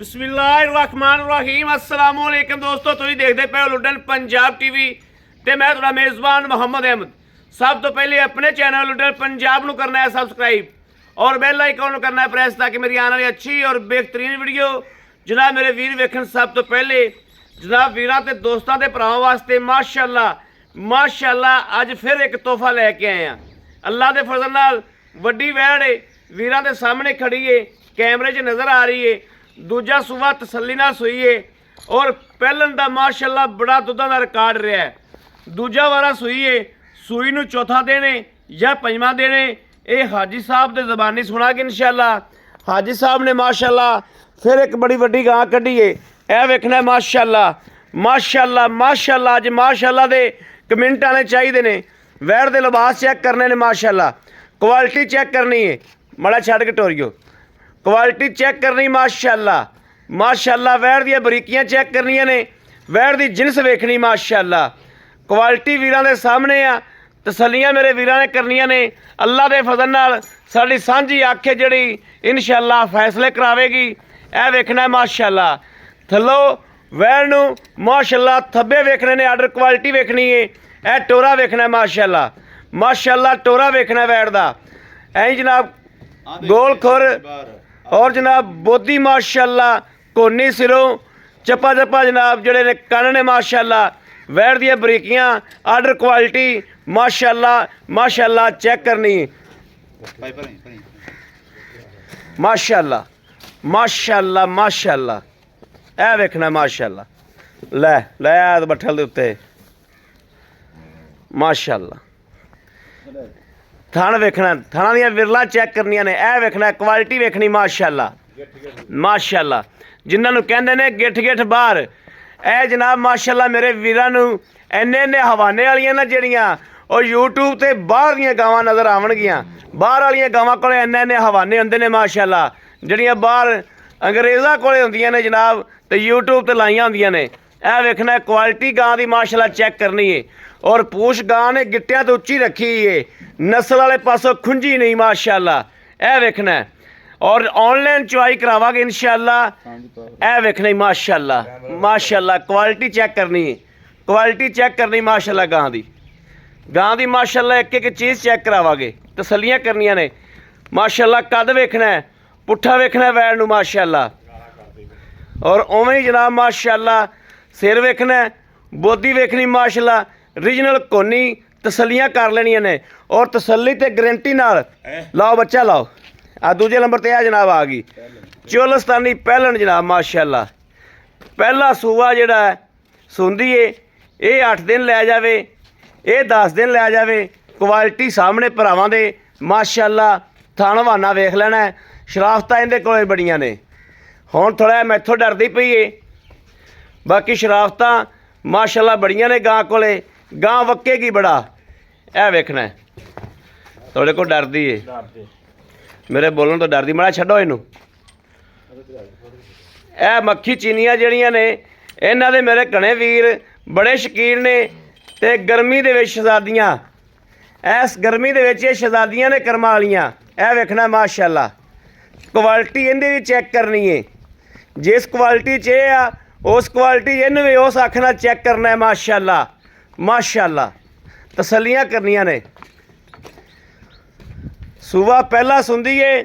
बिस्मिल्लाहिर्रहमानिर्रहीम अस्सलाम वालेकुम दोस्तों, तुसीं देखदे पे हो लुडन पंजाब टीवी ते मैं तुहाडा मेज़बान मोहम्मद अहमद। सब तो पहले अपने चैनल लुडन पंजाब नूं करना है सबसक्राइब और बेल आइकन नूं करना है प्रेस, ताकि मेरी आने वाली अच्छी और बेहतरीन वीडियो जनाब मेरे वीर वेखण। सब तो पहले जनाब वीरां ते दोस्तां ते भरावां वास्ते माशाअल्लाह अज फिर एक तोहफा लैके आए हैं। अल्लाह के फजल नाल वड्डी वैड़ है, वीरां दे सामने खड़ी है, कैमरे 'च नज़र आ रही है। दूजा सूबा तसल्ली नाल सूई है और पहलन का माशाअल्लाह बड़ा दुद्धां दा रिकॉर्ड रहा है। दूजा वारा सूई है, सूई नूं चौथा दिन है या पंजवां दिन है, ये हाजी साहब दे ज़बानी सुनागे इंशाअल्लाह। हाजी साहब ने माशाअल्लाह फिर एक बड़ी वड्डी गां कढ़ी है, यह वेखना माशाअल्लाह अज माशाअल्लाह दे कमेंट आने चाहिए ने। वैर दे लिबास चैक करने ने, माशाअल्लाह क्वालिटी चैक करनी है, मड़ा छड़ के टोरियो क्वालिटी चैक करनी माशाअल्लाह वैर दी बरीकियां चैक करनियां ने, वैर दी जिनस वेखनी माशाअल्लाह। क्वालिटी वीरां दे सामने आ, तसल्लियां मेरे वीरां ने करनियां ने। अल्लाह दे फजल नाल साडी सांझी आखे जड़ी इंशाअल्लाह फैसले करावेगी। यह वेखना माशाअल्लाह थल्लो वैर नूं माशाअल्लाह थब्बे वेखने ने, आर्डर क्वालिटी वेखनी है। यह टोरा वेखना माशाअल्लाह टोरा वेखना वैर दा। ऐ जनाब गोल खुर और जनाब बोधी माशाअल्लाह कोनी सिरों चप्पा जनाब जड़े ने कन ने माशाअल्लाह। वैर दी बरीकियां आर्डर क्वालिटी माशाअल्लाह चेक करनी माशाअल्लाह ए वेखना माशाअल्लाह। लै बट्ठल दे उत्ते माशाअल्लाह थण वेखना, थणा दियां विरलां चैक करनियां ने। यह वेखना क्वालिटी वेखनी माशाअल्लाह जिन्होंने कहते हैं गिठ बाहर। ए जनाब माशाअल्लाह मेरे वीरां नूं इन्ने हवाने वालियां ना जड़ियां और यूट्यूब ते बाहर दियां गावां नज़र आवणगियां। बाहर वालियां गावां कोल इन्ने हवाने हुंदे ने माशाअल्लाह, जड़ियां बाहर अंग्रेज़ां कोल हुंदियां ने जनाब ते यूट्यूब ते लाइयां हुंदियां ने। यह वेखना क्वालिटी गां दी माशाअल्लाह चेक करनी है और पूछ गां ने गिट्टियां तो उच्ची रखी है, नस्ल वाले पासों खुंजी नहीं माशाअल्लाह। यह वेखना और ऑनलाइन चुआई करावांगे इंशाअल्लाह। यह वेखना माशाअल्लाह क्वालिटी चेक करनी माशाअल्लाह गां दी माशाअल्लाह एक चीज़ चेक करावांगे, तसल्लियां करनियां ने माशाअल्लाह। कद वेखना पुट्ठा वेखना वैर नूं माशाअल्लाह और उवें ही जनाब माशाअल्लाह सिर वेखना, बोधी वेखनी माशाअल्लाह रीजनल कोनी। तसल्लियां कर लेनियां ने और तसल्ली ते गारंटी नाल लाओ बच्चा लाओ। आ दूजे नंबर ते जनाब आ गई चोलस्तानी पहलन जनाब माशाअल्लाह। पहला सूआ जिहड़ा है सुंदी है, ये 8 दिन लै जावे, ये 10 दिन लै जावे। क्वालिटी सामने भरावां दे माशाअल्लाह। थण हवाना वेख लेना, शराफतां इहदे कोल बड़ियां ने। हुण थोड़ा मैथों डरदी पई है, बाकी शराफतां माशाअल्लाह बड़ियां ने गां कोले। गां वक्केगी बड़ा। यह वेखना थोड़े को डरदी है, मेरे बोलन तो डरदी, मड़ा छड्डो इनू। यह मक्खी चीनियां जड़ियां ने, इन्हां दे मेरे घने वीर बड़े शकीन ने। ते गर्मी दे विच शहजादियां, इस गर्मी दे विच शहजादियां ने कर्मां वालियां। यह वेखना माशाअल्लाह क्वालिटी इहदी भी चेक करनी है। जिस क्वालिटी च ये आ उस क्वालिटी इन्हूं भी उस अख नाल चेक करना है माशाअल्लाह तसल्लियां करनियां ने। सूबा पहला सुंदी है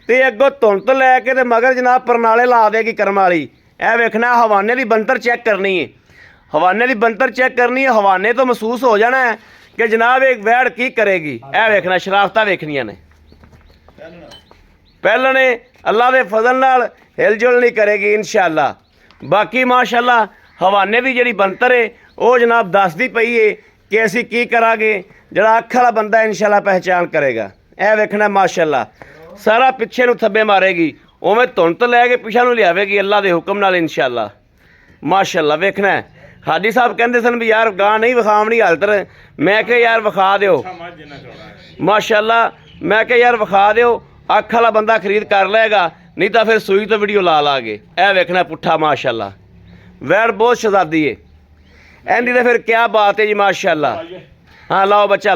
ते अगों धुन तो लैके ते मगर जनाब परनाले ला देगी कर्म वाली। यह वेखना हवाने की बनतर चेक करनी है, हवाने तो महसूस हो जाना है कि जनाब एक वैड़ की करेगी। यह वेखना शराफतां वेखनियां ने। पहले ने अल्लाह के फजल नाल हिलजुल नहीं करेगी इंशाअल्लाह। बाकी माशाअल्लाह हवाने की जिहड़ी बनतर है वो जनाब दसदी पई है कि असीं की करांगे। जिहड़ा अख वाला बंदा इंशाअल्लाह पहचान करेगा। यह वेखना माशाअल्लाह सारा पिछे नूं थब्बे मारेगी, उवें धुन तो लैके पिछा नूं लियावेगी अल्लाह के हुक्म नाल इंशाअल्लाह माशाअल्लाह। वेखना हाजी साहब कहते सन भी यार गां नहीं विखावनी हालत, मैं कहा यार विखा दिओ माशाअल्लाह। मैं कहा यार विखा दिओ, अख वाला बंदा खरीद कर लेगा, नहीं तो फिर सूई तो वीडियो ला के। यह वेखना पुट्ठा माशाअल्लाह वैर बहुत शहजादी है एंदी तो फिर क्या बात है जी माशाअल्लाह। हाँ लाओ बच्चा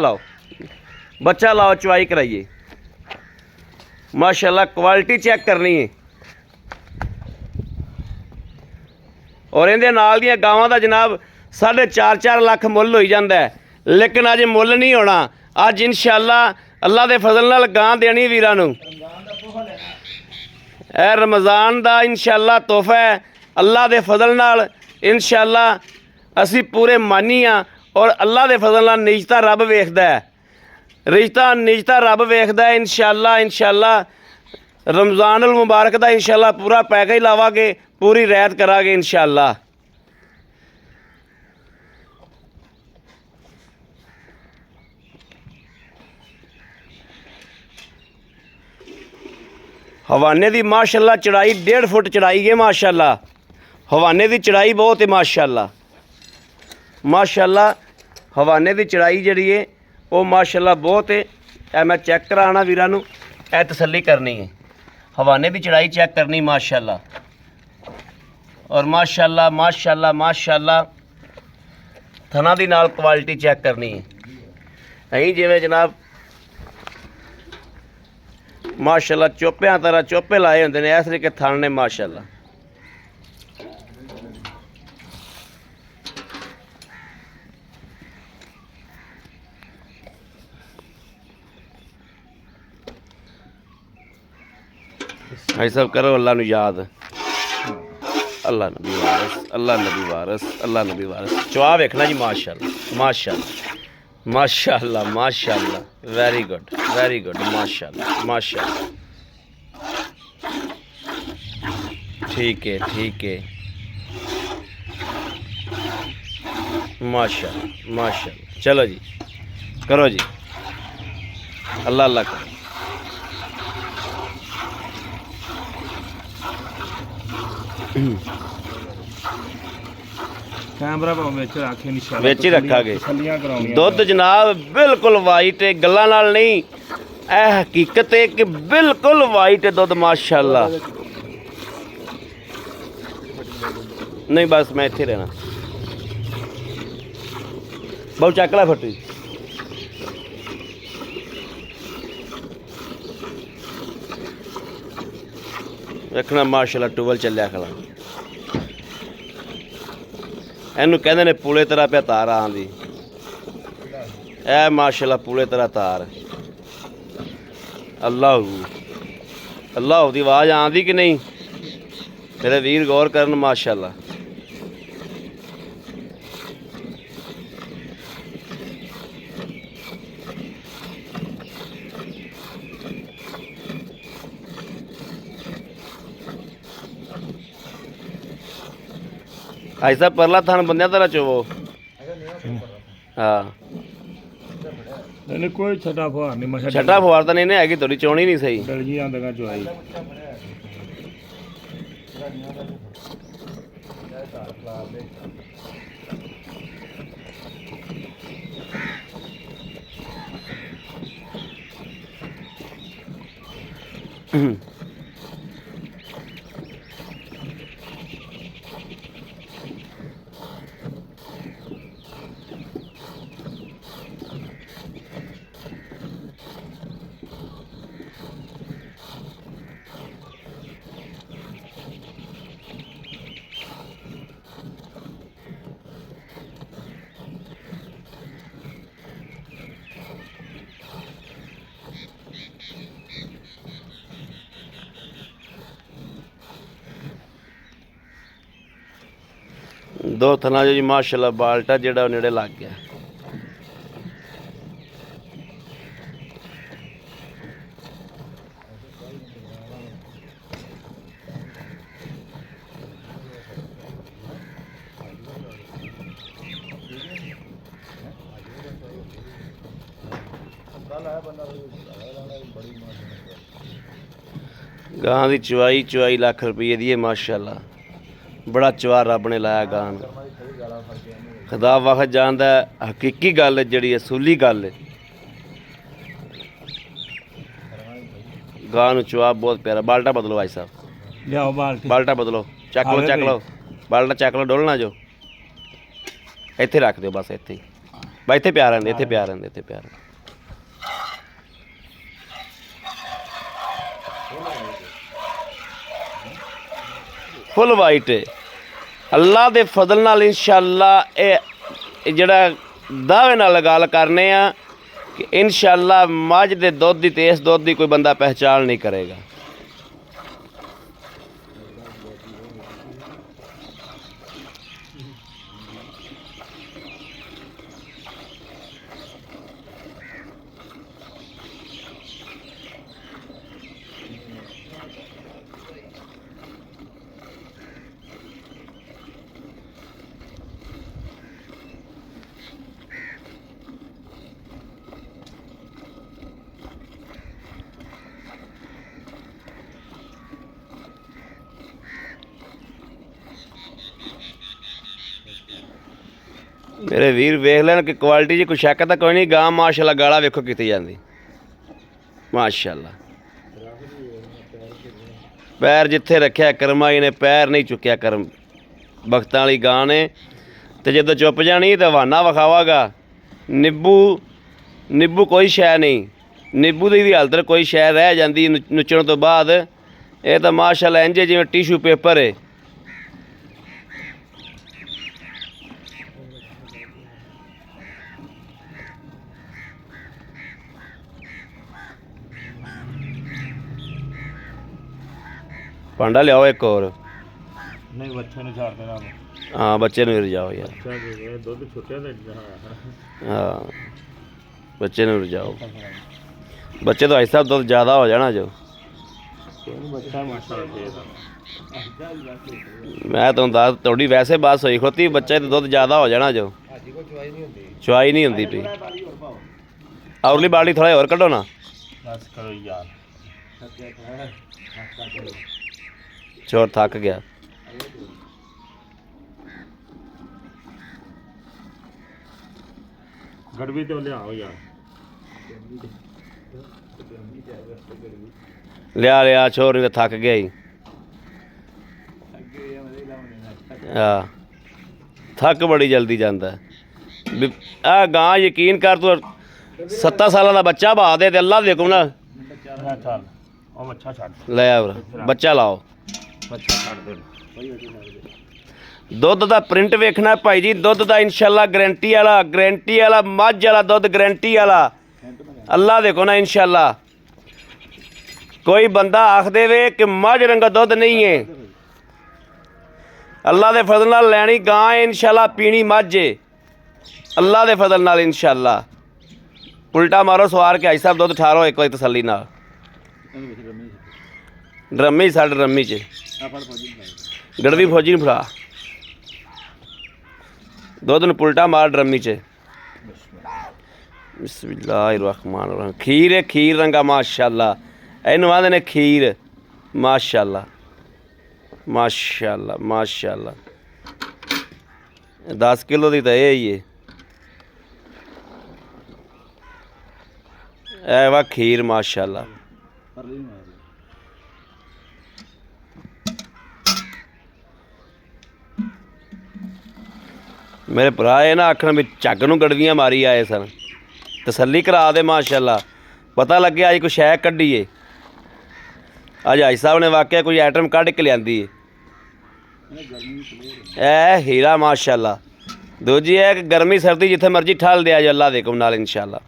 लाओ चुवाई कराइए माशाअल्लाह। क्वालिटी चेक करनी है ਔਰ ਇਹਦੇ ਨਾਲ ਦੀਆਂ ਗਾਵਾਂ ਦਾ ਜਨਾਬ 4.5 ਲੱਖ ਮੁੱਲ ਹੋਈ ਜਾਂਦਾ ਹੈ, ਲੇਕਿਨ ਅੱਜ ਮੁੱਲ ਨਹੀਂ ਹੋਣਾ। ਅੱਜ ਇਨਸ਼ਾਅੱਲਾ ਅੱਲਾ ਦੇ ਫਜ਼ਲ ਨਾਲ ਗਾਂ ਦੇਣੀ ਵੀਰਾਂ ਨੂੰ। ਇਹ ਰਮਜ਼ਾਨ ਦਾ ਇਨਸ਼ਾਅੱਲਾ ਤੋਹਫਾ ਹੈ ਅੱਲਾ ਦੇ ਫਜ਼ਲ ਨਾਲ। ਇਨਸ਼ਾਅੱਲਾ ਅਸੀਂ ਪੂਰੇ ਮਾਨੀ ਹਾਂ ਔਰ ਅੱਲਾ ਦੇ ਫਜ਼ਲ ਨਾਲ ਨਿਜਤਾ ਰੱਬ ਵੇਖਦਾ ਹੈ, ਨਿਜਤਾ ਰੱਬ ਵੇਖਦਾ ਹੈ। ਇਨਸ਼ਾਅੱਲਾ ਰਮਜ਼ਾਨੁਲ ਮੁਬਾਰਕ ਦਾ ਇਨਸ਼ਾਅੱਲਾ ਪੂਰਾ ਪੈਕੇਜ ਲਾਵਾਂਗੇ, ਪੂਰੀ ਰਿਆਇਤ ਕਰਾਂਗੇ ਇਨਸ਼ਾਅੱਲਾ। ਹਵਾਨੇ ਦੀ ਮਾਸ਼ਾਅੱਲਾ ਚੜਾਈ 1.5 ਫੁੱਟ ਚੜਾਈ ਹੈ ਮਾਸ਼ਾਅੱਲਾ। ਹਵਾਨੇ ਦੀ ਚੜਾਈ ਬਹੁਤ ਹੈ ਮਾਸ਼ਾਅੱਲਾ। ਹਵਾਨੇ ਦੀ ਚੜਾਈ ਜਿਹੜੀ ਹੈ ਉਹ ਮਾਸ਼ਾਅੱਲਾ ਬਹੁਤ ਹੈ। ਇਹ ਮੈਂ ਚੈੱਕ ਕਰਾਉਣਾ ਵੀਰਾਂ ਨੂੰ, ਇਹ ਤਸੱਲੀ ਕਰਨੀ ਹੈ। ਹਵਾਨੇ ਦੀ ਚੜਾਈ ਚੈੱਕ ਕਰਨੀ ਮਾਸ਼ਾਅੱਲਾ। ਔਰ ਮਾਸ਼ਾਅੱਲਾ ਥਣਾ ਦੀ ਨਾਲ ਕੁਆਲਿਟੀ ਚੈੱਕ ਕਰਨੀ ਹੈ। ਅਸੀਂ ਜਿਵੇਂ ਜਨਾਬ ਮਾਸ਼ਾਅੱਲਾ ਚੋਪਿਆਂ ਤਰ੍ਹਾਂ ਚੋਪੇ ਲਾਏ ਹੁੰਦੇ ਨੇ, ਇਸ ਤਰੀਕੇ ਥਣ ਨੇ ਮਾਸ਼ਾਅੱਲਾ। भाई साहब करो अल्लाह नु याद, अल्लाह नबी वारस, अल्लाह नबी वारस, अल्लाह नबी वारस। चुआ वेखना जी माशाअल्लाह, वेरी गुड माशाअल्लाह। ठीक है माशाअल्लाह। चलो जी करो जी, अल्लाह करो। कैमरा विच रखे इंशाअल्लाह, विच ही रखांगे। तसल्लियां कराउणियां दुध जनाब बिल्कुल वाइट है, गल्लां नाल नहीं, ए हकीकत है कि बिल्कुल वाइट है दुध माशाअल्लाह। नहीं बस मैं इत्थे रहना बहुत चकला फटी। रखना माशाअल्लाह टूवल चलिया खड़ा। ਇਹਨੂੰ ਕਹਿੰਦੇ ਨੇ ਪੂਲੇ ਤਰ੍ਹਾਂ ਪਿਆ ਤਾਰ ਆਂਦੀ। ਇਹ ਮਾਸ਼ਾਅੱਲਾ ਪੂਲੇ ਤਰ੍ਹਾਂ ਤਾਰ। ਅੱਲਾਹੁ ਦੀ ਆਵਾਜ਼ ਆਂਦੀ ਕਿ ਨਹੀਂ ਮੇਰੇ ਵੀਰ, ਗੌਰ ਕਰਨ ਮਾਸ਼ਾਅੱਲਾ। ऐसा परला थान बंद तरह चोवो। हाँ नहीं कोई छटा फुहार नहीं, मैं छटा फुहार तो नहीं हैगी, थोड़ी चोनी नहीं सही। डलजियां दगा चुआई दो थना जो जी माशाअल्लाह बाल्टा जेड़ा नेड़े लग गया। गां की चुवाई लाख रुपये दी है माशाअल्लाह। बड़ा चवा रब ने लाया गां। खुदा वक्त जानदा हकीकी गल जिहड़ी असूली गल है। गां नूं चवा बहुत प्यारा। बाल्टा बदलो भाई साहब, लियाओ बाल्टा बदलो, चक लो बाल्टा चक लो, डोलना जो इत्थे रख दो बस, इत्थे भाई इत्थे प्यार रहंदे, इत्थे प्यार रहंदे, इत्थे प्यार। फुल वाइट है ਅੱਲਾ ਦੇ ਫਜ਼ਲ ਨਾਲ ਇਨਸ਼ਾਅੱਲਾ ਇਹ ਜਿਹੜਾ ਦਾਅਵੇ ਨਾਲ ਗੱਲ ਕਰਨੇ ਆ ਕਿ ਇਨਸ਼ਾਅੱਲਾ ਮੱਝ ਦੇ ਦੁੱਧ ਦੀ ਤੇ ਇਸ ਦੁੱਧ ਦੀ ਕੋਈ ਬੰਦਾ ਪਹਿਚਾਣ ਨਹੀਂ ਕਰੇਗਾ। ਮੇਰੇ ਵੀਰ ਵੇਖ ਲੈਣ ਕਿ ਕੁਆਲਿਟੀ 'ਚ ਕੋਈ ਸ਼ੱਕ ਤਾਂ ਕੋਈ ਨਹੀਂ। ਗਾਂ ਮਾਸ਼ਾਅੱਲਾ ਗਾਲਾ ਵੇਖੋ ਕਿੱਥੇ ਜਾਂਦੀ ਮਾਸ਼ਾਅੱਲਾ। ਪੈਰ ਜਿੱਥੇ ਰੱਖਿਆ ਕਰਮਾਈ ਨੇ ਪੈਰ ਨਹੀਂ ਚੁੱਕਿਆ ਕਰਮ ਬਖਤਾਂ ਵਾਲੀ ਗਾਂ ਨੇ। ਤੇ ਜਦੋਂ ਚੁੱਪ ਜਾਣੀ ਤਾਂ ਬਹਾਨਾ ਵਿਖਾਵਾਗਾ। ਨਿੰਬੂ ਕੋਈ ਸ਼ੈ ਨਹੀਂ। ਨਿੰਬੂ ਦੀ ਵੀ ਹਾਲਤ ਕੋਈ ਸ਼ੈ ਰਹਿ ਜਾਂਦੀ ਨੁੱਚਣ ਤੋਂ ਬਾਅਦ। ਇਹ ਤਾਂ ਮਾਸ਼ਾਅੱਲਾ ਇੰਝ ਜਿਵੇਂ ਟਿਸ਼ੂ ਪੇਪਰ ਹੈ। ਭਾਂਡਾ ਲਿਆਓ ਇੱਕ ਹੋਰ। ਨਹੀਂ ਬੱਚੇ ਨੂੰ ਛੱਡ ਦੇਣਾ। ਹਾਂ ਬੱਚੇ ਨੂੰ ਰਜਾਓ ਯਾਰ। ਅੱਛਾ ਜੀ ਦੁੱਧ ਛੁੱਟਿਆ ਤੇ ਹਾਂ ਬੱਚੇ ਨੂੰ ਰਜਾਓ। ਬੱਚੇ ਤੋਂ ਐਸਾ ਦੁੱਧ ਜ਼ਿਆਦਾ ਹੋ ਜਾਣਾ ਜੋ। ਬੱਚਾ ਮਾਸ਼ਾਅੱਲਾ ਮੈਂ ਤੁਹਾਨੂੰ ਦੱਸ ਤੁਹਾਡੀ ਵੈਸੇ ਬਾਤ ਸਹੀ ਖੋਤੀ ਬੱਚੇ ਤੋਂ ਦੁੱਧ ਜ਼ਿਆਦਾ ਹੋ ਜਾਣਾ ਜੋ। ਚੁਆਈ ਨਹੀਂ ਹੁੰਦੀ ਪਈ। ਔਰਲੀ ਬਾਲਟੀ ਥੋੜਾ ਹੋਰ ਕੱਢੋ ਨਾ। ਬਸ ਕਰੋ ਯਾਰ। ਚੋਰ ਥੱਕ ਗਿਆ। ਗੜਵੀ ਤੇ ਲਿਆਓ ਯਾਰ। ਲਿਆ ਚੋਰ ਨਹੀਂ ਤਾਂ ਥੱਕ ਗਿਆ ਹੀ। ਹਾਂ ਥੱਕ ਬੜੀ ਜਲਦੀ ਜਾਂਦਾ। ਆ ਗਾਂ ਯਕੀਨ ਕਰ ਤੂੰ 7 ਸਾਲਾਂ ਦਾ ਬੱਚਾ ਬਹਾ ਦੇ ਤੇ ਅੱਲਾ ਦੇ ਹੁਕਮ ਨਾਲ ਚੱਲ ਉਹ ਬੱਚਾ ਛੱਡ ਲੈ ਆ ਬੱਚਾ ਲਾਓ। ਬੱਚਾ ਛੱਡ ਦੇ। ਦੁੱਧ ਦਾ ਪ੍ਰਿੰਟ ਵੇਖਣਾ ਭਾਈ ਜੀ। ਦੁੱਧ ਦਾ ਇਨਸ਼ਾਅੱਲਾ ਗਰੰਟੀ ਵਾਲਾ ਮੱਝ ਵਾਲਾ ਦੁੱਧ ਗਰੰਟੀ ਵਾਲਾ ਅੱਲਾ ਦੇਖੋ ਨਾ ਇਨਸ਼ਾਅੱਲਾ। ਕੋਈ ਬੰਦਾ ਆਖ ਦੇਵੇ ਕਿ ਮੱਝ ਰੰਗਾ ਦੁੱਧ ਨਹੀਂ ਹੈ। ਅੱਲਾ ਦੇ ਫਜ਼ਲ ਨਾਲ ਲੈਣੀ ਗਾਂ ਇਨਸ਼ਾਅੱਲਾ ਪੀਣੀ ਮੱਝ ਹੈ ਅੱਲਾ ਦੇ ਫਜ਼ਲ ਨਾਲ ਇਨਸ਼ਾਅੱਲਾ। ਉਲਟਾ ਮਾਰੋ ਸਵਾਰ ਕੇ ਆਈ ਸਾਹਿਬ ਦੁੱਧ ਠਾਰੋ ਇੱਕ ਵਾਰੀ ਤਸੱਲੀ ਨਾਲ। ਡਰਮੀ ਸਾਡੇ ਡਰਮੀ 'ਚ ਗੜਵੀ ਫੌਜੀ ਨੂੰ ਫੜਾ ਦੁੱਧ ਨੂੰ ਪੁਲਟਾ ਮਾਰ ਡਰਮੀ 'ਚ। ਬਿਸਮਿल्लाह रहमान रहीम। खीर है खीर रंगा माशाअल्लाह। ਇਹਨੂੰ ਆਂਦੇ ਨੇ ਖੀਰ ਮਾਸ਼ਾਅੱਲਾ ਮਾਸ਼ਾਅੱਲਾ ਮਾਸ਼ਾਅੱਲਾ। 10 ਕਿਲੋ ਦੀ ਤਾਂ ਇਹ ਹੀ ਹੈ। ਇਹ ਵਾ ਖੀਰ ਮਾਸ਼ਾਅੱਲਾ। ਮੇਰੇ ਭਰਾ ਇਹ ਨਾ ਆਖਣ ਵੀ ਝੱਗ ਨੂੰ ਗੜਵੀਆਂ ਮਾਰੀ ਆਏ ਸਨ। ਤਸੱਲੀ ਕਰਾ ਦੇ ਮਾਸ਼ਾਅੱਲਾ। ਪਤਾ ਲੱਗਿਆ ਅੱਜ ਕੋਈ ਸ਼ੈ ਕੱਢੀ ਏ। ਅੱਜ ਹਾਜੀ ਸਾਹਿਬ ਨੇ ਵਾਕਿਆ ਕੋਈ ਆਈਟਮ ਕੱਢ ਕੇ ਲਿਆਂਦੀ ਏ। ਇਹ ਹੀਰਾ ਮਾਸ਼ਾਅੱਲਾ। ਦੂਜੀ ਹੈ ਕਿ ਗਰਮੀ ਸਰਦੀ ਜਿੱਥੇ ਮਰਜ਼ੀ ਠਾਲ ਦਿਆ ਜੇ ਅੱਲਾ ਦੇ ਹੁਕਮ ਨਾਲ ਇਨਸ਼ਾਅੱਲਾ।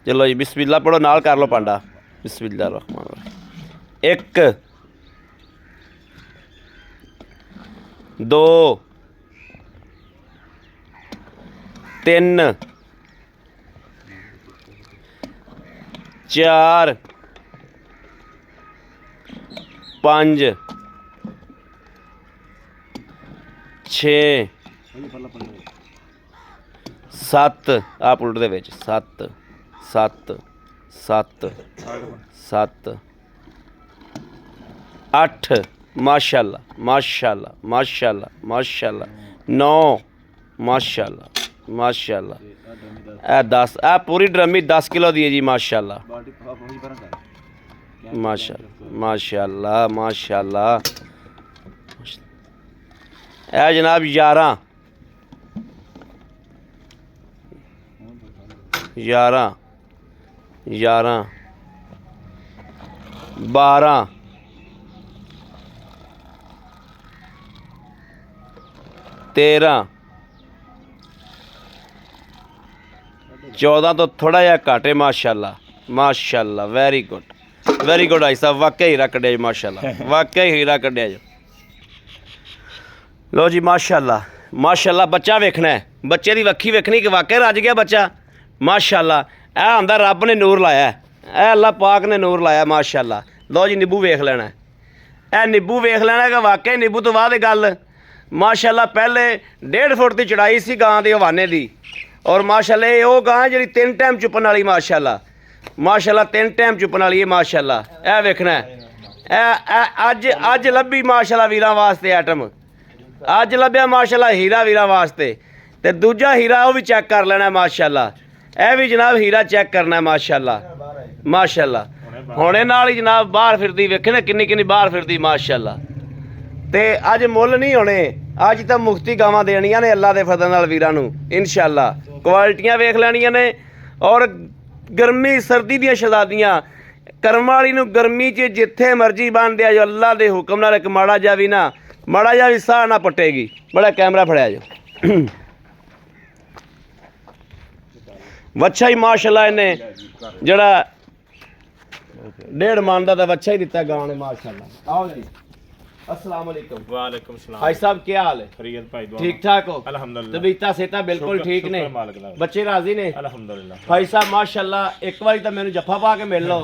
ਚਲੋ ਜੀ ਬਿਸਮਿल्लाह ਪੜੋ ਨਾਲ ਕਰ ਲਓ ਭਾਂਡਾ। ਬਿਸਮਿल्लाह रहमान रहीम। 1 2 3 4 5 6 7 ਆ ਪੁਲਟ ਦੇ ਵਿੱਚ 7 7 7 7 8 ਮਾਸ਼ਾਅੱਲਾ ਮਾਸ਼ਾਅੱਲਾ ਮਾਸ਼ਾਅੱਲਾ ਮਾਸ਼ਾਅੱਲਾ 9 ਮਾਸ਼ਾਅੱਲਾ ਮਾਸ਼ਾਅੱਲਾ। ਇਹ 10 ਇਹ ਪੂਰੀ ਡਰਮੀ 10 ਕਿਲੋ ਦੀ ਹੈ ਜੀ ਮਾਸ਼ਾਅੱਲਾ ਮਾਸ਼ਾਅੱਲਾ ਮਾਸ਼ਾਅੱਲਾ ਮਾਸ਼ਾਅੱਲਾ। ਇਹ ਜਨਾਬ 11 11 11 12 13 14 ਤੋਂ ਥੋੜਾ ਜਿਹਾ ਘੱਟ ਹੈ ਮਾਸ਼ਾਅੱਲਾ ਮਾਸ਼ਾਅੱਲਾ ਵੈਰੀ ਗੁੱਡ ਆਈ ਸਾਹਿਬ ਵਾਕਈ ਹੀਰਾ ਕੱਢਿਆ ਜੀ ਮਾਸ਼ਾਅੱਲਾ ਵਾਕਈ ਹੀਰਾ ਕੱਢਿਆ ਜੀ ਲੋ ਜੀ ਮਾਸ਼ਾਅੱਲਾ ਬੱਚਾ ਵੇਖਣਾ ਹੈ ਬੱਚੇ ਦੀ ਵੱਖੀ ਵੇਖਣੀ ਕਿ ਵਾਕਈ ਰੱਜ ਗਿਆ ਬੱਚਾ ਮਾਸ਼ਾਅੱਲਾ ਇਹ ਆਂਦਾ ਰੱਬ ਨੇ ਨੂਰ ਲਾਇਆ ਇਹ ਅੱਲਾ ਪਾਕ ਨੇ ਨੂਰ ਲਾਇਆ ਮਾਸ਼ਾਅੱਲਾ ਲੋ ਜੀ ਨਿੱਬੂ ਵੇਖ ਲੈਣਾ ਇਹ ਨਿੱਬੂ ਵੇਖ ਲੈਣਾ ਕਿ ਵਾਕਈ ਨਿੱਬੂ ਤੋਂ ਬਾਅਦ ਇਹ ਗੱਲ ਮਾਸ਼ਾਅੱਲਾ ਪਹਿਲੇ 1.5 ਫੁੱਟ ਦੀ ਚੜਾਈ ਸੀ ਗਾਂ ਦੇ ਹਵਾਨੇ ਦੀ ਔਰ ਮਾਸ਼ਾਅੱਲਾ ਇਹ ਉਹ ਗਾਂ ਜਿਹੜੀ 3 ਟਾਈਮ ਚੁੱਪਣ ਵਾਲੀ ਮਾਸ਼ਾਅੱਲਾ 3 ਟਾਈਮ ਚੁੱਪਣ ਵਾਲੀ ਹੈ ਮਾਸ਼ਾਅੱਲਾ ਇਹ ਵੇਖਣਾ ਇਹ ਅੱਜ ਲੱਭੀ ਮਾਸ਼ਾਅੱਲਾ ਵੀਰਾਂ ਵਾਸਤੇ ਆਈਟਮ ਅੱਜ ਲੱਭਿਆ ਮਾਸ਼ਾਅੱਲਾ ਹੀਰਾ ਵੀਰਾਂ ਵਾਸਤੇ ਤੇ ਦੂਜਾ ਹੀਰਾ ਉਹ ਵੀ ਚੈੱਕ ਕਰ ਲੈਣਾ ਮਾਸ਼ਾਅੱਲਾ ਇਹ ਵੀ ਜਨਾਬ ਹੀਰਾ ਚੈੱਕ ਕਰਨਾ ਮਾਸ਼ਾਅੱਲਾ ਹੁਣੇ ਨਾਲ ਹੀ ਜਨਾਬ ਬਾਹਰ ਫਿਰਦੀ ਵੇਖੇ ਨਾ ਕਿੰਨੀ ਬਾਹਰ ਫਿਰਦੀ ਮਾਸ਼ਾਅੱਲਾ ਤੇ ਅੱਜ ਮੁੱਲ ਨਹੀਂ ਹੋਣੇ ਅੱਜ ਤਾਂ ਮੁਫਤੀ ਗਾਵਾਂ ਦੇਣੀਆਂ ਨੇ ਅੱਲਾ ਦੇ ਫਜ਼ਲ ਨਾਲ ਵੀਰਾਂ ਨੂੰ ਇਨਸ਼ਾਅੱਲਾ ਕੁਆਲਿਟੀਆਂ ਵੇਖ ਲੈਣੀਆਂ ਨੇ ਔਰ ਗਰਮੀ ਸਰਦੀ ਦੀਆਂ ਸ਼ਹਿਜ਼ਾਦੀਆਂ ਕਰਮ ਵਾਲੀ ਨੂੰ ਗਰਮੀ 'ਚ ਜਿੱਥੇ ਮਰਜ਼ੀ ਬੰਨ੍ਹ ਦਿਆ ਜੋ ਅੱਲਾ ਦੇ ਹੁਕਮ ਨਾਲ ਇੱਕ ਮਾੜਾ ਜਿਹਾ ਵੀ ਸਾਹ ਨਾ ਪੱਟੇਗੀ ਬੜਾ ਕੈਮਰਾ ਫੜਿਆ ਜੋ ਵੱਛਾ ਹੀ ਮਾਸ਼ਾਅੱਲਾ ਇਹਨੇ ਜਿਹੜਾ 1.5 ਮਣ ਦਾ ਤਾਂ ਵੱਛਾ ਹੀ ਦਿੱਤਾ ਗਾਂ ਨੇ ਮਾਸ਼ਾਅੱਲਾ ਆਓ ਜੀ अस्सलाम वालेकुम वालेकुम सलाम भाई साहब क्या हाल है खैरियत भाई दुआ ठीक ठाक हो अल्हम्दुलिल्लाह तबीयत सेहत बिल्कुल ठीक ने बच्चे राजी ने अल्हम्दुलिल्लाह भाई साहब माशाल्लाह एक बार तो मैंने जफा पा के मिल लो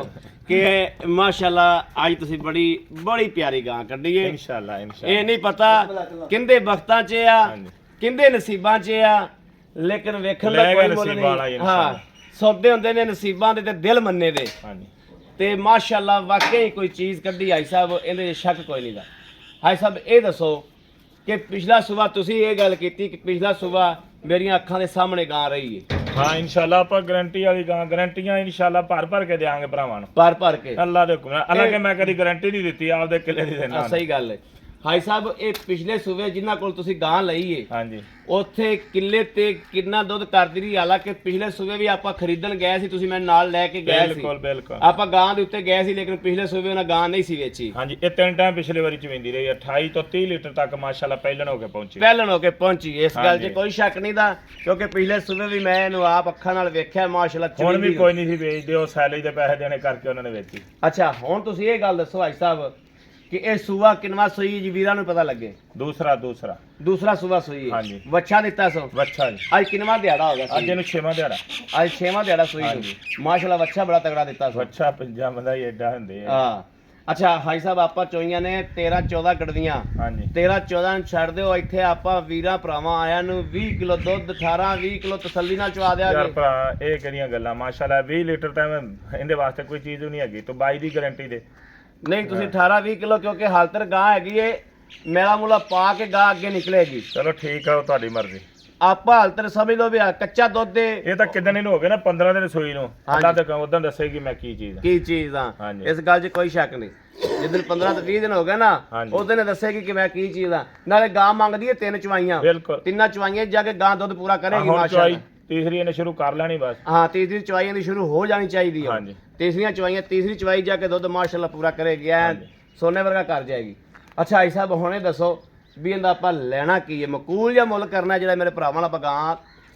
कि माशाल्लाह आज तुसी बड़ी प्यारी गां कड्डी है इंशाअल्लाह ये नहीं पता किंदे वक्तां च आ किंदे नसीबां च आ लेकिन वेखण दा कोई मुल नहीं हां सौदे हुंदे ने नसीबां दे ते दिल मन्ने दे ते माशाल्लाह वाकई कोई चीज़ कड्डी आई साहब इहदे शक कोई नहीं दा हाई साहब ये दसो कि पिछला सुबह तुसी ये गल कीती कि पिछला सुबह मेरियां अखां दे सामने गां रही है हाँ इंशाअल्लाह ਆਪਾਂ ਗਾਰੰਟੀ ਵਾਲੀ ਗਾਰੰਟੀਆਂ ਇੰਸ਼ਾਅੱਲਾ ਭਰ ਕੇ ਦੇਾਂਗੇ ਭਰਾਵਾਂ ਨੂੰ ਭਰ ਕੇ ਅੱਲਾ ਦੇ ਹੁਕਮ ਨਾਲ ਹਾਲਾਂਕਿ ਮੈਂ ਕਦੀ ਗਾਰੰਟੀ ਨਹੀਂ ਦਿੱਤੀ ਆਪਦੇ ਕਿਲੇ ਦੀ ਦੇਣਾ ਸਹੀ ਗੱਲ ਹੈ ਹਾਈ ਸਾਹਿਬ ਇਹ ਪਿਛਲੇ ਸੂਬੇ ਜਿਨ੍ਹਾਂ ਕੋਲ ਤੁਸੀਂ ਗਾਂ ਲਈ ਏ ਹਾਂਜੀ ਉੱਥੇ ਕਿੱਲੇ ਤੇ ਕਿੰਨਾ ਦੁੱਧ ਕਰਦੀ ਰਹੀ ਹਾਲਾਂਕਿ ਪਿਛਲੇ ਸੂਬੇ ਵੀ ਆਪਾਂ ਖਰੀਦਣ ਗਏ ਸੀ ਤੁਸੀਂ ਮੈਨੂੰ ਨਾਲ ਲੈ ਕੇ ਗਏ ਸੀ ਬਿਲਕੁਲ ਆਪਾਂ ਗਾਂ ਦੇ ਉੱਤੇ ਗਏ ਸੀ ਲੇਕਿਨ ਪਿਛਲੇ ਸੂਬੇ ਉਹਨਾਂ ਗਾਂ ਨਹੀਂ ਸੀ ਵੇਚੀ ਹਾਂਜੀ ਇਹ 3 ਟਾਈਮ ਪਿਛਲੇ ਵਾਰੀ ਚ ਵੇਂਦੀ ਰਹੀ 28 ਤੋਂ 30 ਲੀਟਰ ਤੱਕ ਮਾਸ਼ਾਅੱਲਾ ਪਹਿਲਣ ਹੋ ਕੇ ਪਹੁੰਚੀ ਇਸ ਗੱਲ 'ਚ ਕੋਈ ਸ਼ੱਕ ਨਹੀਂ ਦਾ ਕਿਉਂਕਿ ਪਿਛਲੇ ਸੂਬੇ ਵੀ ਮੈਂ ਇਹਨੂੰ ਆਪ ਅੱਖਾਂ ਨਾਲ ਵੇਖਿਆ ਮਾਸ਼ਾਅੱਲਾ ਹੁਣ ਵੀ ਕੋਈ ਨਹੀਂ ਸੀ ਵੇਚਦੇ ਉਹ ਸੈਲਰੀ ਦੇ ਪੈਸੇ ਦੇਣੇ ਕਰਕੇ ਉਹਨਾਂ ਨੇ ਵੇਚੀ ਅੱਛਾ ਹੁਣ ਤੁਸੀਂ ਇਹ ਗੱਲ ਦੱਸੋ ਭਾਈ ਸਾਹਿਬ ਕਿ ਇਹ ਸੂਆ ਕਿੰਨਾ ਸੂਈ ਜੀ ਵੀਰਾਂ ਨੂੰ ਪਤਾ ਲੱਗੇ ਦੂਸਰਾ ਸੂਆ ਸੂਈ ਹੈ ਵੱਛਾ ਦਿੱਤਾ ਸੋ ਵੱਛਾ ਜੀ ਅੱਜ ਕਿੰਨਾ ਦਿਹਾੜਾ ਹੋ ਗਿਆ ਅੱਜ ਇਹਨੂੰ 6ਵਾਂ ਦਿਹਾੜਾ ਅੱਜ 6ਵਾਂ ਦਿਹਾੜਾ ਸੂਈ ਨੂੰ ਮਾਸ਼ਾਅੱਲਾ ਵੱਛਾ ਬੜਾ ਤਗੜਾ ਦਿੱਤਾ ਸੋ ਵੱਛਾ ਪੰਜਾਬ ਦਾ ਹੀ ਐਡਾ ਹੁੰਦੇ ਆ ਹਾਂ ਅੱਛਾ ਹਾਈ ਸਾਹਿਬ ਆਪਾਂ ਚੋਈਆਂ ਨੇ 13 14 ਕੱਢਦੀਆਂ ਹਾਂਜੀ 13 14 ਨੂੰ ਛੱਡ ਦਿਓ ਇੱਥੇ ਆਪਾਂ ਵੀਰਾਂ ਭਰਾਵਾਂ ਆਇਆਂ ਨੂੰ 20 ਕਿਲੋ ਦੁੱਧ 18 20 ਕਿਲੋ ਤਸੱਲੀ ਨਾਲ ਚਵਾ ਦਿਆਂਗੇ ਯਾਰ ਭਰਾ ਇਹ ਕਿਹੜੀਆਂ ਗੱਲਾਂ ਮਾਸ਼ਾਅੱਲਾ 20 ਲੀਟਰ ਤਾਂ ਇਹਦੇ ਵਾਸਤੇ ਕੋਈ ਚੀਜ਼ ਨਹੀਂ ਹੈਗੀ ਤੂੰ 22 ਦੀ ਗਾਰੰਟੀ ਦੇ ਨਹੀਂ ਤੁਸੀਂ 18 20 ਕਿਲੋ ਕਿਉਂਕਿ ਹਾਲਤਰ ਗਾਂ ਹੈਗੀ ਏ ਮੇਰਾ ਮੁੱਲਾ ਪਾ ਕੇ ਗਾਂ ਅੱਗੇ ਨਿਕਲੇਗੀ ਚਲੋ ਠੀਕ ਆ ਤੁਹਾਡੀ ਮਰਜ਼ੀ ਆਪਾਂ ਹਾਲਤਰ ਸਮਝ ਲਓ ਵੀ ਕੱਚਾ ਦੁੱਧ ਦੇ ਇਹ ਤਾਂ ਕਿਦਾਂ ਨਹੀਂ ਹੋ ਗਏ ਨਾ 15 ਦਿਨ ਸੂਈ ਨੂੰ ਅੱਲਾ ਤੇ ਉਦੋਂ ਦੱਸੇਗੀ ਮੈਂ ਕੀ ਚੀਜ਼ ਆ ਇਸ ਗੱਲ 'ਚ ਕੋਈ ਸ਼ੱਕ ਨਹੀਂ ਜਿੱਦਣ 15 ਤੋਂ 20 ਦਿਨ ਹੋ ਗਏ ਨਾ ਉਸ ਦਿਨ ਦੱਸੇਗੀ ਕਿ ਮੈਂ ਕੀ ਚੀਜ਼ ਆ ਨਾਲੇ ਗਾਂ ਮੰਗਦੀ ਏ 3 ਚਵਾਈਆਂ ਤਿੰਨਾਂ ਚਵਾਈਆਂ ਜਾ ਕੇ ਗਾਂ ਦੁੱਧ ਪੂਰਾ ਕਰੇਗੀ ਮਾਸ਼ਾਅੱਲਾ ਤੀਸਰੀ ਇਹਨੇ ਸ਼ੁਰੂ ਕਰ ਲੈਣੀ ਬਸ ਹਾਂ ਤੀਸਰੀ ਚਵਾਈਆਂ ਦੀ ਸ਼ੁਰੂ ਹੋ ਜਾਣੀ ਚਾਹੀਦੀ ਹੈ ਤੀਸਰੀਆਂ ਚਵਾਈਆਂ ਤੀਸਰੀ ਚਵਾਈ ਜਾ ਕੇ ਦੁੱਧ ਮਾਸ਼ਾਅੱਲਾ ਪੂਰਾ ਕਰੇਗੀ ਐ ਸੋਨੇ ਵਰਗਾ ਕਰ ਜਾਏਗੀ ਅੱਛਾ ਭਾਈ ਸਾਹਿਬ ਹੁਣੇ ਦੱਸੋ ਵੀ ਇਹਦਾ ਆਪਾਂ ਲੈਣਾ ਕੀ ਹੈ ਮਕੂਲ ਜਾਂ ਮੁੱਲ ਕਰਨਾ ਜਿਹੜਾ ਮੇਰੇ ਭਰਾਵਾਂ ਨਾਲ ਪਗਾਂ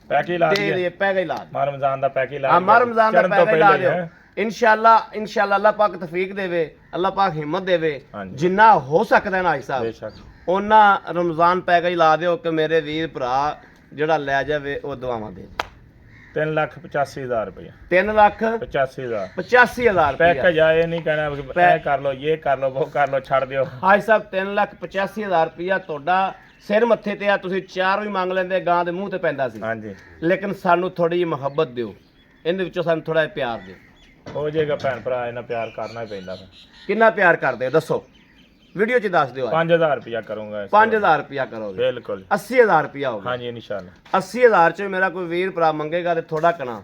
ਪੈਕੇਜ ਲਾ ਦੇ ਪੈਕੇਜ ਲਾ ਮਾਹ ਰਮਜ਼ਾਨ ਦਾ ਪੈਕੇਜ ਲਾ ਹਾਂ ਮਾਹ ਰਮਜ਼ਾਨ ਦਾ ਪੈਕੇਜ ਲਾ ਦਿਓ ਇਨਸ਼ਾਅੱਲਾ ਅੱਲਾਹ ਪਾਕ ਤੌਫੀਕ ਦੇਵੇ ਅੱਲਾਹ ਪਾਕ ਹਿੰਮਤ ਦੇਵੇ ਜਿੰਨਾ ਹੋ ਸਕਦਾ ਨਾ ਭਾਈ ਸਾਹਿਬ ਉਹਨਾਂ ਰਮਜ਼ਾਨ ਪੈਕੇਜ ਲਾ ਦਿਓ ਕਿ ਮੇਰੇ ਵੀਰ ਭਰਾ ਜਿਹੜਾ ਲੈ ਜਾਵੇ ਉਹ ਦੁਆਵਾਂ ਦੇ 3,85,000 रुपया 3,85,000 पैकेज आए नहीं कहना ये कर लो वो कर लो छड़ दियो हाई साहब 3,85,000 रुपया ਤੁਹਾਡਾ ਸਿਰ ਮੱਥੇ ਤੇ ਆ ਤੁਸੀਂ 4 ਵੀ ਮੰਗ ਲੈਂਦੇ ਗਾਂ ਦੇ ਮੂੰਹ ਤੇ ਪੈਂਦਾ ਸੀ ਹਾਂਜੀ ਲੇਕਿਨ ਸਾਨੂੰ ਥੋੜੀ ਜਿਹੀ ਮੁਹੱਬਤ ਦਿਓ ਇਹਦੇ ਵਿੱਚੋਂ ਸਾਨੂੰ ਥੋੜਾ ਜਿਹਾ ਪਿਆਰ ਦਿਓ ਹੋ ਜਾਏਗਾ ਭੈਣ ਭਰਾ ਇਹਨਾਂ ਪਿਆਰ ਕਰਨਾ ਹੀ ਪੈਂਦਾ ਕਿੰਨਾ ਪਿਆਰ ਕਰਦੇ ਹੋ ਦੱਸੋ वीडियो च दस दियो 5000 रुपया करूंगा 5000 रुपया करोगे बिल्कुल 80000 रुपया होगा हाँ जी इंशाल्लाह 80000 च मेरा कोई वीर भरा मंगेगा ते थोड़ा कना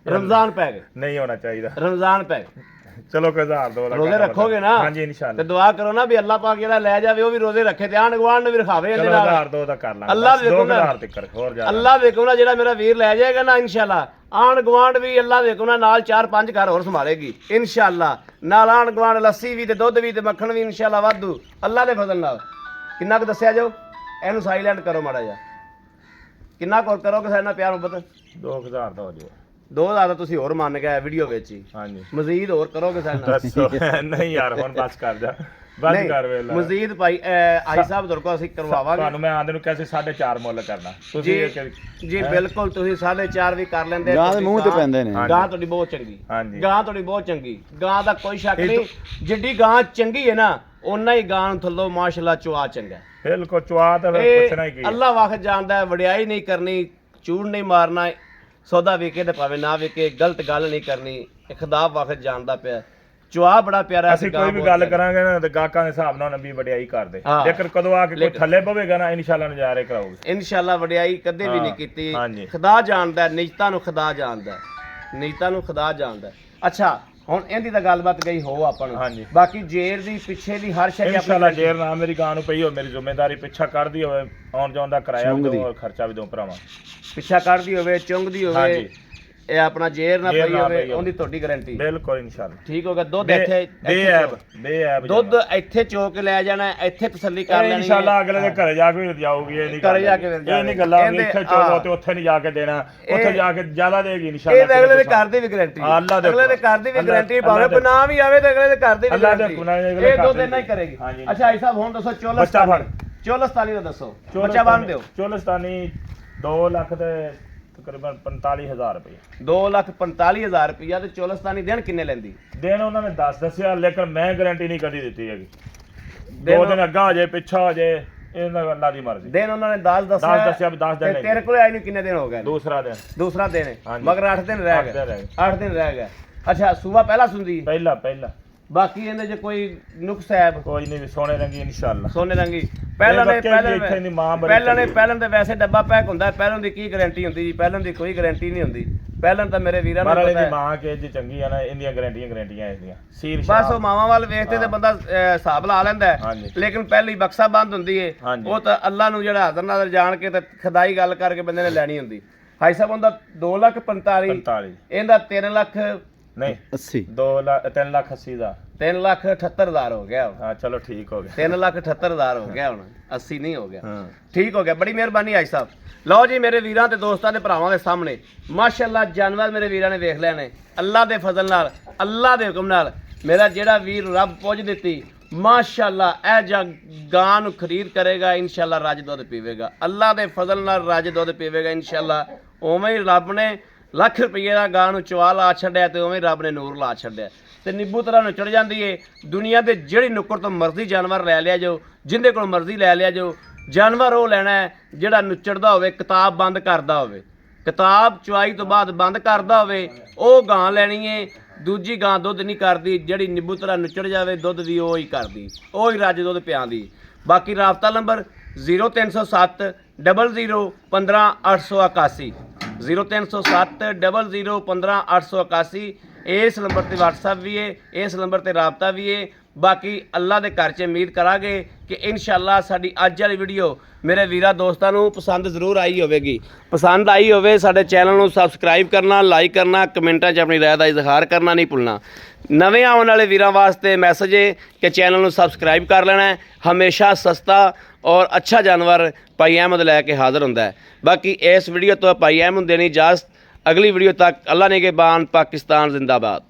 रमजान पै गए नहीं होना चाहिए रमजान पै गए चलो कोई 1000 रोजे रखोगे ना हाँ जी इंशाल्लाह ते दुआ करो ना भी अल्लाह पाक जेड़ा ले जावे वो भी रोजे रखे ते आन गवान ने भी रखावे इहदे नाल 1000 दा कर लांगे अल्लाह देखो ना 2000 तक और ज्यादा अल्लाह देखो ना जेड़ा मेरा वीर ले जाएगा ना इंशाल्लाह आन गवांड भी अल्लाह देखो ना नाल 4-5 घर और संभालेगी इंशाल्लाह नाल आन गवांड लस्सी भी ते दुध भी ते मक्खन भी इंशाल्लाह वाधू अल्लाह दे फजल नाल किन्ना क दस्सिया जाओ ਇਹਨੂੰ ਸਾਈਲੈਂਟ ਕਰੋ ਮਾੜਾ ਜਿਹਾ। ਕਿੰਨਾ ਕੋਲ ਕਰੋਗੇ ਸਾਡੇ ਨਾਲ ਪਿਆਰ ਮੁਹੱਬਤ? 2000 ਦਾ ਹੋ ਜਾਓ। 2000 ਦਾ ਤੁਸੀਂ ਹੋਰ ਮੰਨ ਗਏ ਵੀਡੀਓ ਵਿੱਚ ਹੀ। ਹਾਂਜੀ ਮਜ਼ੀਦ ਹੋਰ ਕਰੋਗੇ ਸਾਡੇ ਨਾਲ? ਦੱਸੋ। ਨਹੀਂ ਯਾਰ ਹੁਣ ਬਸ ਕਰ ਜਾ, ਬਸ ਕਰ ਵੇਲਾ। ਮਜ਼ੀਦ ਭਾਈ ਆਈ ਸਾਹਿਬ ਤੁਹਾਡੇ ਕੋਲ ਅਸੀਂ ਕਰਵਾਵਾਂਗੇ। ਤੁਹਾਨੂੰ ਮੈਂ ਆਂਦੇ ਨੂੰ ਕਹਿੰਦੇ 4.5 ਮੁੱਲ ਕਰਨਾ ਤੁਸੀਂ ਜੀ ਬਿਲਕੁਲ ਤੁਸੀਂ 4.5 ਵੀ ਕਰ ਲੈਂਦੇ। ਗਾਂ ਦੇ ਮੂੰਹ ਤੇ ਪੈਂਦੇ ਨੇ। ਗਾਂ ਤੁਹਾਡੀ ਬਹੁਤ ਚੰਗੀ, ਹਾਂਜੀ ਗਾਂ ਤੁਹਾਡੀ ਬਹੁਤ ਚੰਗੀ, ਗਾਂ ਦਾ ਕੋਈ ਸ਼ੱਕ ਨਹੀਂ। ਜਿੱਡੀ ਗਾਂ ਚੰਗੀ ਹੈ ਨਾ ਉਹਨਾਂ ਹੀ ਗਾਂ ਨੂੰ ਥੱਲੋਂ ਮਾਸ਼ਾਅੱਲਾ ਚੁਆ ਚੰਗਾ। ਬਿਲਕੁਲ ਚੁਆ ਤਾਂ ਫਿਰ ਪੁੱਛਣਾ ਹੀ ਕੀ। ਅੱਲਾ ਵਕਤ ਜਾਣਦਾ ਹੈ, ਵਡਿਆਈ ਨਹੀਂ ਕਰਨੀ, ਚੂੜ ਨਹੀਂ ਮਾਰਨਾ, ਸੌਦਾ ਵਿਕੇ ਤੇ ਭਾਵੇਂ ਨਾ ਵਿਕੇ, ਗਲਤ ਗੱਲ ਨਹੀਂ ਕਰਨੀ। ਖੁਦਾ ਵਕਤ ਜਾਣਦਾ ਪਿਆ। ਚੁਆ ਬੜਾ ਪਿਆਰਾ। ਅਸੀਂ ਕੋਈ ਵੀ ਗੱਲ ਕਰਾਂਗੇ ਨਾ ਤੇ ਗਾਹਕਾਂ ਦੇ ਹਿਸਾਬ ਨਾਲ ਨਬੀ ਵਡਿਆਈ ਕਰਦੇ, ਲੇਕਿਨ ਕਦੋਂ ਆ ਕੇ ਕੋਈ ਥੱਲੇ ਪਵੇਗਾ ਨਾ ਇਨਸ਼ਾਅੱਲਾ ਨਜ਼ਾਰੇ ਕਰਾਓਗੇ। ਇਨਸ਼ਾਅੱਲਾ ਵਡਿਆਈ ਕਦੇ ਵੀ ਨਹੀਂ ਕੀਤੀ। ਹਾਂਜੀ। ਖੁਦਾ ਜਾਣਦਾ, ਨਿਜਤਾਂ ਨੂੰ ਖੁਦਾ ਜਾਣਦਾ, ਨਿਜਤਾਂ ਨੂੰ ਖੁਦਾ ਜਾਣਦਾ। ਅੱਛਾ ਹੁਣ ਇਹਦੀ ਤਾਂ ਗੱਲਬਾਤ ਗਈ ਹੋ ਆਪਾਂ ਨੂੰ। ਹਾਂਜੀ। ਬਾਕੀ ਜੇਰ ਦੀ ਪਿੱਛੇ ਦੀ ਹਰ ਸ਼ੈ ਇਨਸ਼ਾਅੱਲਾ ਜੇਰ ਨਾ ਮੇਰੀ ਗਾਂ ਨੂੰ ਪਈ ਹੋ, ਮੇਰੀ ਜ਼ਿੰਮੇਵਾਰੀ ਪਿੱਛਾ ਕੱਢਦੀ ਹੋਵੇ, ਆਉਣ ਜਾਣ ਦਾ ਕਿਰਾਇਆ ਵੀ ਦੋ ਔਰ ਖਰਚਾ ਵੀ ਦੋ ਭਰਾਵਾਂ। ਪਿੱਛਾ ਕੱਢਦੀ ਹੋਵੇ, ਚੁੰਗਦੀ ਹੋਵੇ, ਇਹ ਆਪਣਾ ਜੇਰ ਨਾ ਪਈ ਹੋਵੇ, ਉਹਦੀ ਤੁਹਾਡੀ ਗਾਰੰਟੀ। ਬਿਲਕੁਲ ਇਨਸ਼ਾਅੱਲਾ ਠੀਕ ਹੋ ਗਿਆ। ਦੁੱਧ ਇੱਥੇ ਬੇਐਬ ਦੁੱਧ ਇੱਥੇ ਚੋ ਕੇ ਲੈ ਜਾਣਾ, ਇੱਥੇ ਤਸੱਲੀ ਕਰ ਲੈਣੀ ਇਨਸ਼ਾਅੱਲਾ। ਅਗਲੇ ਦੇ ਘਰੇ ਜਾ ਕੇ ਜਾਊਗੀ, ਇਹ ਨਹੀਂ ਘਰੇ ਜਾ ਕੇ ਇਹ ਨਹੀਂ ਗੱਲਾਂ ਇੱਥੇ ਚੋਲੋ ਤੇ ਉੱਥੇ ਨਹੀਂ ਜਾ ਕੇ ਦੇਣਾ, ਉੱਥੇ ਜਾ ਕੇ ਜ਼ਿਆਦਾ ਦੇਗੀ ਇਨਸ਼ਾਅੱਲਾ। ਇਹ ਅਗਲੇ ਦੇ ਘਰ ਦੀ ਵੀ ਗਾਰੰਟੀ, ਅਗਲੇ ਦੇ ਘਰ ਦੀ ਵੀ ਗਾਰੰਟੀ, ਭਾਵੇਂ ਕੋਈ ਨਾ ਵੀ ਆਵੇ ਤੇ ਅਗਲੇ ਦੇ ਘਰ ਦੀ ਵੀ ਗਾਰੰਟੀ। ਇਹ ਦੁੱਧ ਇੰਨਾ ਹੀ ਕਰੇਗੀ। ਅੱਛਾ ਭਾਈ ਸਾਹਿਬ ਹੁਣ ਦੱਸੋ ਚੋਲਸਤਾਨੀ ਦਾ ਦੱਸੋ, ਬੱਚਾ ਬੰਨ ਦਿਓ। ਚੋਲਸਤਾਨੀ 2 ਲੱਖ ਤੇ ਤਕਰੀਬਨ 45,000 ਰੁਪਏ। 2,45,000 ਰੁਪਇਆ। ਤੇ ਚੋਲਸਤਾਨੀ ਦਿਨ ਕਿੰਨੇ ਲੈਂਦੀ? ਦਿਨ ਉਹਨਾਂ ਨੇ 10 ਦੱਸਿਆ, ਲੇਕਿਨ ਮੈਂ ਗਾਰੰਟੀ ਨਹੀਂ ਕਦੀ ਦਿੱਤੀ ਹੈਗੀ। 2 ਦਿਨ ਅੱਗਾ ਹੋ ਜਾਏ ਪਿੱਛਾ ਹੋ ਜਾਏ, ਇਹਨਾਂ ਅੱਲਾ ਦੀ ਮਰਜ਼ੀ। ਦਿਨ ਉਹਨਾਂ ਨੇ 10 ਦੱਸਿਆ ਵੀ 10 ਦਿਨ। ਤੇਰੇ ਕੋਲ ਆਈ ਨੂੰ ਕਿੰਨੇ ਦਿਨ ਹੋ ਗਏ? ਦੂਸਰਾ ਦਿਨ ਹੈ, ਮਗਰ 8 ਦਿਨ ਰਹਿ ਗਏ। 8 ਦਿਨ ਰਹਿ ਗਏ। ਅੱਛਾ ਸੂਬਾ ਪਹਿਲਾ ਸੁਣਦੀ? ਪਹਿਲਾ। ਬਾਕੀ ਇਹਦੇ ਚ ਕੋਈ ਨੁਕਸ ਹੈ? ਕੋਈ ਨਹੀਂ, ਸੋਨੇ ਰੰਗੀ ਇਨਸ਼ਾਅੱਲਾ। ਸੋਨੇ ਰੰਗੀ। ਪਹਿਲਾਂ ਤੇ ਵੈਸੇ ਡੱਬਾ ਪੈਕ ਹੁੰਦਾ। ਪਹਿਲਾਂ ਦੀ ਕੀ ਗਾਰੰਟੀ ਹੁੰਦੀ ਜੀ? ਪਹਿਲਾਂ ਦੀ ਕੋਈ ਗਾਰੰਟੀ ਨਹੀਂ ਹੁੰਦੀ। ਪਹਿਲਾਂ ਤਾਂ ਮੇਰੇ ਵੀਰਾਂ ਨੂੰ ਪਤਾ ਹੈ ਮਾਂ ਕੇ ਜੀ ਚੰਗੀ ਆ ਨਾ, ਇਹਦੀਆਂ ਗਾਰੰਟੀਆਂ ਇਹਦੀਆਂ ਸੀਰ। ਬਸ ਉਹ ਮਾਵਾਂ ਵੱਲ ਵੇਖਦੇ ਤੇ ਬੰਦਾ ਹਿਸਾਬ ਲਾ ਲੈਂਦਾ ਹੈ। ਲੇਕਿਨ ਪਹਿਲੀ ਬਕਸਾ ਬੰਦ ਹੁੰਦੀ ਏ, ਉਹ ਤਾਂ ਅੱਲਾ ਨੂੰ ਜਿਹੜਾ ਹਾਜ਼ਰ ਨਾਜ਼ਰ ਜਾਣ ਕੇ ਤੇ ਖੁਦਾਈ ਗੱਲ ਕਰਕੇ ਬੰਦੇ ਨੇ ਲੈਣੀ ਹੁੰਦੀ। ਭਾਈ ਸਾਹਿਬ ਉਹਦਾ 2,45,000, ਇਹਦਾ 3 ਲੱਖ ਨਹੀਂ 80, 3 ਲੱਖ 80 ਦਾ 3,78,000 ਹੋ ਗਿਆ। ਹਾਂ ਚਲੋ ਠੀਕ ਹੋ ਗਿਆ। 3,78,000 ਹੋ ਗਿਆ, ਹੁਣ 80 ਨਹੀਂ ਹੋ ਗਿਆ। ਠੀਕ ਹੋ ਗਿਆ, ਬੜੀ ਮਿਹਰਬਾਨੀ ਹਾਜੀ ਸਾਹਿਬ। ਲਓ ਜੀ ਮੇਰੇ ਵੀਰਾਂ ਤੇ ਦੋਸਤਾਂ ਦੇ ਭਰਾਵਾਂ ਦੇ ਸਾਹਮਣੇ ਮਾਸ਼ਾਅੱਲਾ ਜਾਨਵਰ ਮੇਰੇ ਵੀਰਾਂ ਨੇ ਵੇਖ ਲੈਣੇ। ਅੱਲਾ ਦੇ ਫਜ਼ਲ ਨਾਲ, ਅੱਲਾ ਦੇ ਹੁਕਮ ਨਾਲ ਮੇਰਾ ਜਿਹੜਾ ਵੀਰ ਰੱਬ ਪੁੱਜ ਦਿੱਤੀ ਮਾਸ਼ਾਅੱਲਾ ਇਹ ਜਾਂ ਗਾਂ ਨੂੰ ਖਰੀਦ ਕਰੇਗਾ ਇਨਸ਼ਾਅੱਲਾ ਰੱਜ ਦੁੱਧ ਪੀਵੇਗਾ। ਅੱਲਾ ਦੇ ਫਜ਼ਲ ਨਾਲ ਰੱਜ ਦੁੱਧ ਪੀਵੇਗਾ ਇਨਸ਼ਾਅੱਲਾ। ਉਵੇਂ ਹੀ ਰੱਬ ਨੇ ਲੱਖ ਰੁਪਏ ਦਾ ਗਾਂ ਨੂੰ ਚਵਾ ਲਾ ਛੱਡਿਆ ਤੇ ਉਵੇਂ ਰੱਬ ਨੇ ਨੂਰ ਲਾ ਛੱਡਿਆ ਤੇ ਨਿੱਬੂ ਤਰ੍ਹਾਂ ਨੂੰ ਚੜ ਜਾਂਦੀ ਏ। ਦੁਨੀਆ ਦੇ ਜਿਹੜੀ ਨੁੱਕਰ ਤੋਂ ਮਰਜ਼ੀ ਜਾਨਵਰ ਲੈ ਲਿਆ ਜੋ, ਜਿੰਦੇ ਕੋਲ ਮਰਜ਼ੀ ਲੈ ਲਿਆ ਜੋ। ਜਾਨਵਰ ਉਹ ਲੈਣਾ ਹੈ ਜਿਹੜਾ ਨੁੱਚੜਦਾ ਹੋਵੇ, ਕਿਤਾਬ ਬੰਦ ਕਰਦਾ ਹੋਵੇ, ਕਿਤਾਬ ਚੁਆਈ ਤੋਂ ਬਾਅਦ ਬੰਦ ਕਰਦਾ ਹੋਵੇ, ਉਹ ਗਾਂ ਲੈਣੀ ਏ। ਦੂਜੀ ਗਾਂ ਦੁੱਧ ਨਹੀਂ ਕਰਦੀ, ਜਿਹੜੀ ਨਿੱਬੂ ਤਰ੍ਹਾਂ ਨੁੱਚੜ ਜਾਵੇ ਦੁੱਧ ਵੀ ਉਹ ਹੀ ਕਰਦੀ, ਉਹ ਹੀ ਰੱਜ ਦੁੱਧ ਪਿਆਂਦੀ। ਬਾਕੀ ਰਾਬਤਾ ਨੰਬਰ 0307 00 15 881 0307 00 15 881। ਇਸ ਨੰਬਰ ਤੇ WhatsApp ਵੀ ਹੈ, ਇਸ ਨੰਬਰ ਤੇ ਰਾਬਤਾ ਵੀ ਹੈ। ਬਾਕੀ ਅੱਲਾ ਦੇ ਘਰ 'ਚ ਉਮੀਦ ਕਰਾਂਗੇ ਕਿ ਇਨਸ਼ਾਅੱਲਾ ਸਾਡੀ ਅੱਜ ਵਾਲੀ ਵੀਡੀਓ ਮੇਰੇ ਵੀਰਾਂ ਦੋਸਤਾਂ ਨੂੰ ਪਸੰਦ ਜ਼ਰੂਰ ਆਈ ਹੋਵੇਗੀ। ਪਸੰਦ ਆਈ ਹੋਵੇ ਸਾਡੇ ਚੈਨਲ ਨੂੰ ਸਬਸਕ੍ਰਾਈਬ ਕਰਨਾ, ਲਾਈਕ ਕਰਨਾ, ਕਮੈਂਟਾਂ 'ਚ ਆਪਣੀ ਰਾਏ ਦਾ ਇਜ਼ਹਾਰ ਕਰਨਾ ਨਹੀਂ ਭੁੱਲਣਾ। ਨਵੇਂ ਆਉਣ ਵਾਲੇ ਵੀਰਾਂ ਵਾਸਤੇ ਮੈਸੇਜ ਹੈ ਕਿ ਚੈਨਲ ਨੂੰ ਸਬਸਕ੍ਰਾਈਬ ਕਰ ਲੈਣਾ ਹੈ। ਹਮੇਸ਼ਾ ਸਸਤਾ ਔਰ ਅੱਛਾ ਜਾਨਵਰ ਭਾਈ ਅਹਿਮਦ ਲੈ ਕੇ ਹਾਜ਼ਰ ਹੁੰਦਾ ਹੈ। ਬਾਕੀ ਇਸ ਵੀਡੀਓ ਤੋਂ ਭਾਈ ਅਹਿਮਦ ਦੇਣੀ ਇਜਾਜ਼ਤ। ਅਗਲੀ ਵੀਡੀਓ ਤੱਕ ਅੱਲਾ ਨਿਗਹਿਬਾਨ, ਪਾਕਿस्तान जिंदाबाद।